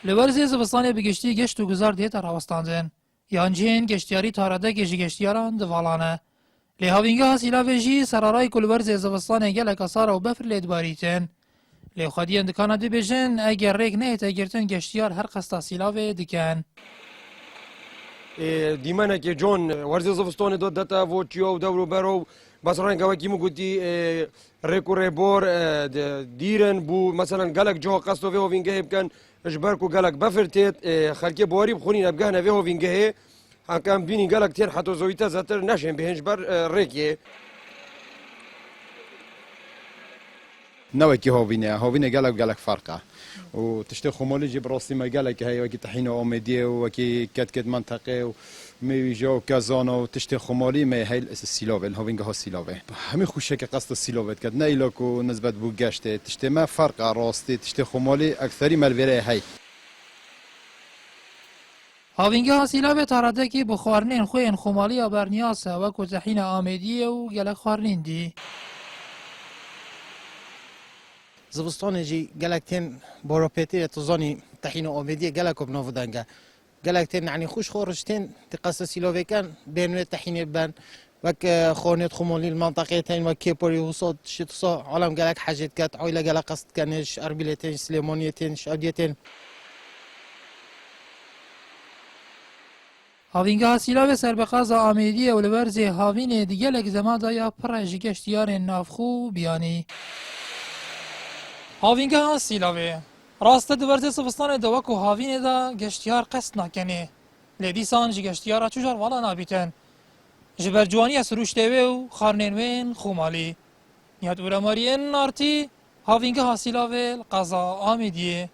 لورزی زبستان بگشتی گشت و گذار دیت راوستاندن. یانجین گشتیاری تارده گشی گشتیاران دوالانه. لهاوینگه هاسیلا وجی سرارای کلورزی زبستان گلک اثار و بفر لید باریتن. لی خودی اندکانه دی بجن اگر ریک نیت اگرتن گشتیار هر قستا سیلاوه دکن. دیمانه که جون ورزش زمستان داد دتا وچیو و دورو برو بس رنگ وکی مو گویی رکوره بور دیرن بو مثلا گلک جو قصد و وینگه بکن اجبار کو گلک بفرتید خلک بواری بخونی نبگه نوی و وینگه حکم بینی گلک تیر حتی زویتا زتر نشین بهنج بر ریکیه نوكي هوفينا قالك فرقه وتشتي خمولي جيب راسي ما قالك هي وكي طحينه اوميديه وكي كت منطقه ومي جو كازانو وتشتي خمولي ما هي السيلوف الهوفينغا هو السيلوف همي خوشك قصد السيلوف كد نايلك ونسبه بوغاشت تشتي ما فرقه راستي تشتي خمولي اكثر ما الفيري هي هاوینگه هاسیلاوه تارده که بخوارنین خوین خمالی آبرنیاسه و کتحین آمیدیه و گلک خوارنین دی. زبستان جی گلکتین باروپیتی تزانی تحین آمیدی گلک بنو دنگه گلکتین یعنی خوش خورشتین تقصد سیلوه کن بینوی تحین بن وك خونت خمولي المنطقة تين وكيبوري وصوت شتصا عالم قالك حاجات كات عيلة قالك قصد كانش أربيلتين سليمونيتين شاديتين هاوینگه هاسیلاوه سربقاز آمیدیه و لبرزی هاوینه دیگلک زمادا یا پرش گشتیار نافخو بیانی. هاوینگه هاسیلاوه راسته دورزی سبستان دوکو هاوینه دا گشتیار قصد نکنه. لیدیسان جی گشتیارا چوجار والا نابیتن. جبرجوانی سروشتوه و خارنینوین خومالی. نیاد ورمارین نارتی هاوینگه هاسیلاوه قضا آمیدیه.